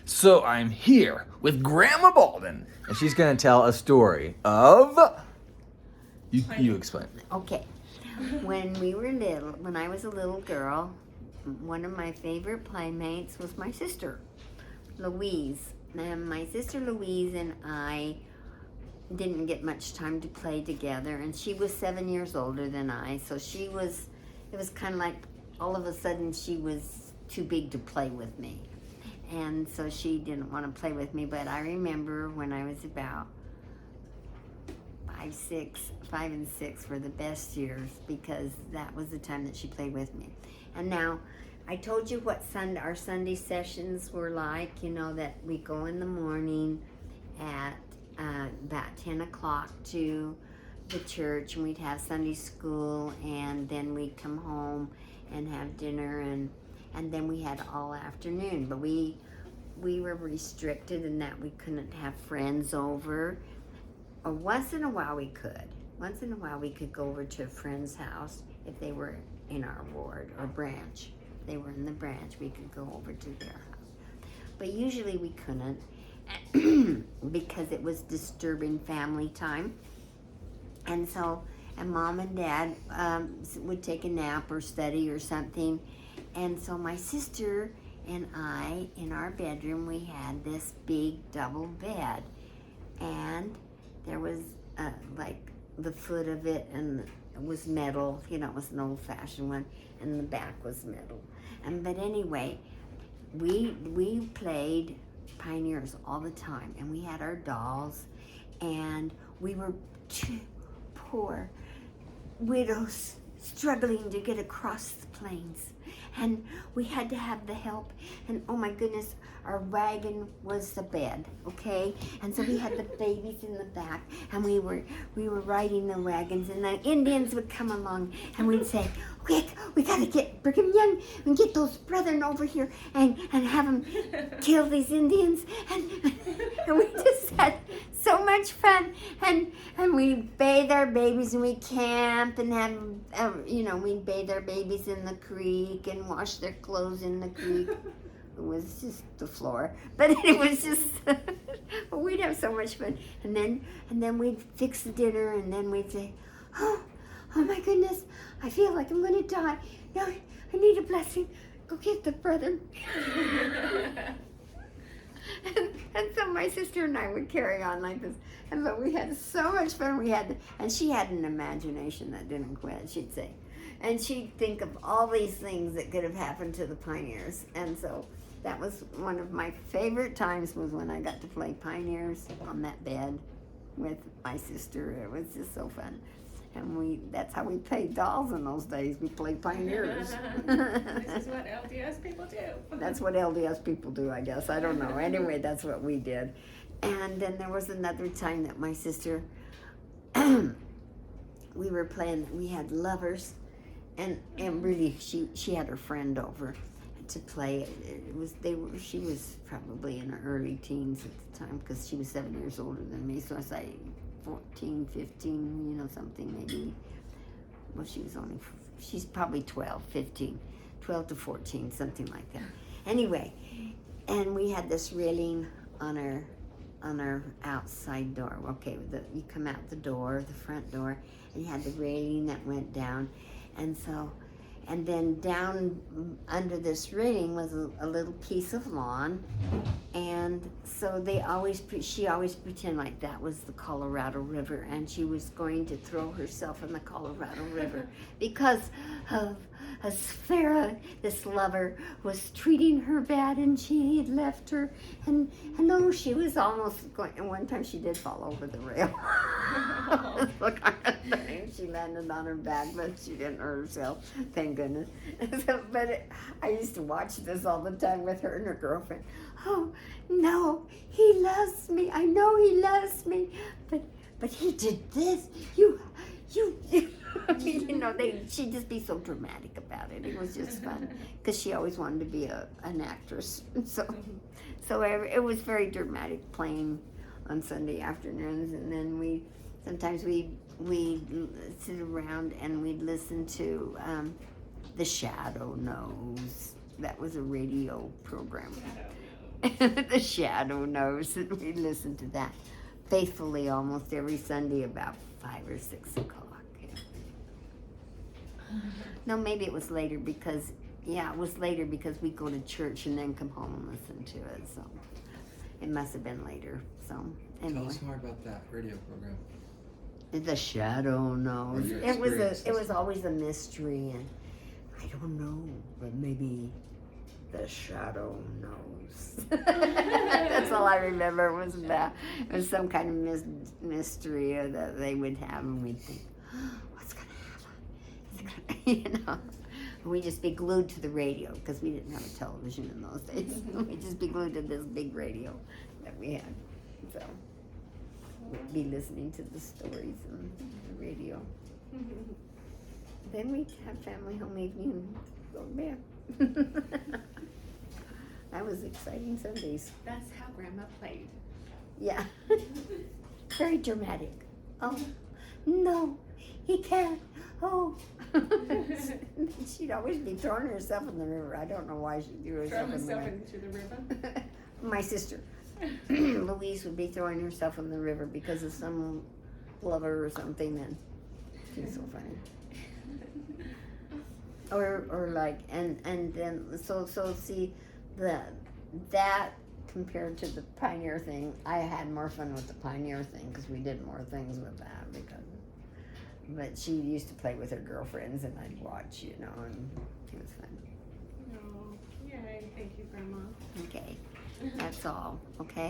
So I'm here with Grandma Baldwin, and she's going to tell a story of... You explain. Okay. When I was a little girl, one of my favorite playmates was my sister, Louise. And my sister Louise and I didn't get much time to play together, and she was 7 years older than I, so it was kind of like all of a sudden she was too big to play with me. And so she didn't want to play with me, but I remember when I was about 5 and 6 were the best years, because that was the time that she played with me. And now, I told you what our Sunday sessions were like, that we go in the morning at about 10 o'clock to the church, and we'd have Sunday school, and then we'd come home and have dinner, and then we had all afternoon. But we were restricted in that we couldn't have friends over. Or once in a while we could. Once in a while we could go over to a friend's house if they were in our ward or branch. If they were in the branch, we could go over to their house. But usually we couldn't because it was disturbing family time. And Mom and Dad would take a nap or study or something. And so my sister and I, in our bedroom, we had this big double bed. And there was like the foot of it, and it was metal. It was an old-fashioned one, and the back was metal. But anyway, we played Pioneers all the time, and we had our dolls, and we were two poor widows struggling to get across the plains, and we had to have the help. And oh my goodness, our wagon was the bed, okay? And so we had the babies in the back, and we were riding the wagons, and the Indians would come along, and we'd say, quick, we gotta get Brigham Young and get those brethren over here and have them kill these Indians. And we just had so much fun, and we bathe our babies, and we camp and have, we'd bathe our babies in the creek and wash their clothes in the creek. It was just the floor, but it was just, we'd have so much fun. And then we'd fix the dinner, and then we'd say, oh my goodness, I feel like I'm going to die. No, I need a blessing. Go get the brother. and so my sister and I would carry on like this. But we had so much fun. And she had an imagination that didn't quit, she'd say. And she'd think of all these things that could have happened to the Pioneers. And so that was one of my favorite times, was when I got to play Pioneers on that bed with my sister. It was just so fun. And that's how we played dolls in those days. We played Pioneers. This is what LDS people do. That's what LDS people do, I guess. I don't know. Anyway, that's what we did. And then there was another time that my sister, we were playing, we had lovers. And really, she had her friend over to play. She was probably in her early teens at the time, because she was 7 years older than me. So I was like 14, 15, something maybe. Well, she's probably 12 to 14, something like that. Anyway, and we had this railing on our outside door. Okay, you come out the door, the front door, and you had the railing that went down. And then down under this railing was a little piece of lawn, and so she always pretended like that was the Colorado River, and she was going to throw herself in the Colorado River because of Farrah, this lover, was treating her bad, and she had left her, and she was almost going, and one time she did fall over the rail. She landed on her back, but she didn't hurt herself, thank goodness. I used to watch this all the time with her and her girlfriend. Oh, no, he loves me. I know he loves me, but he did this. You she'd just be so dramatic about it. It was just fun, because she always wanted to be an actress. So it was very dramatic playing on Sunday afternoons, and then sometimes we'd sit around and we'd listen to The Shadow Knows. That was a radio program. The Shadow knows, and we listen to that faithfully almost every Sunday about 5 or 6 o'clock. Yeah. No, maybe it was later because, it was later because we go to church and then come home and listen to it. So it must have been later. So anyway. Tell us more about that radio program. The Shadow knows. Or your It experiences. was always a mystery, and I don't know, but maybe the Shadow knows. That's all I remember was about. It was some kind of mystery that they would have, and we'd think, what's gonna happen? We'd just be glued to the radio because we didn't have a television in those days. We'd just be glued to this big radio that we had. So we'd be listening to the stories on the radio. Then we'd have family home evening and go to bed. That was exciting Sundays. That's how Grandma played. Yeah. Very dramatic. Oh, no, he can't. Oh. She'd always be throwing herself in the river. I don't know why she threw herself Throw in the herself river. into the river. My sister, Louise, would be throwing herself in the river because of some lover or something, and she's so funny. Or like, and then, so see, that compared to the Pioneer thing, I had more fun with the Pioneer thing because we did more things with that but she used to play with her girlfriends and I'd watch, and it was fun. Oh, yay. Thank you, Grandma. Okay, that's all, okay?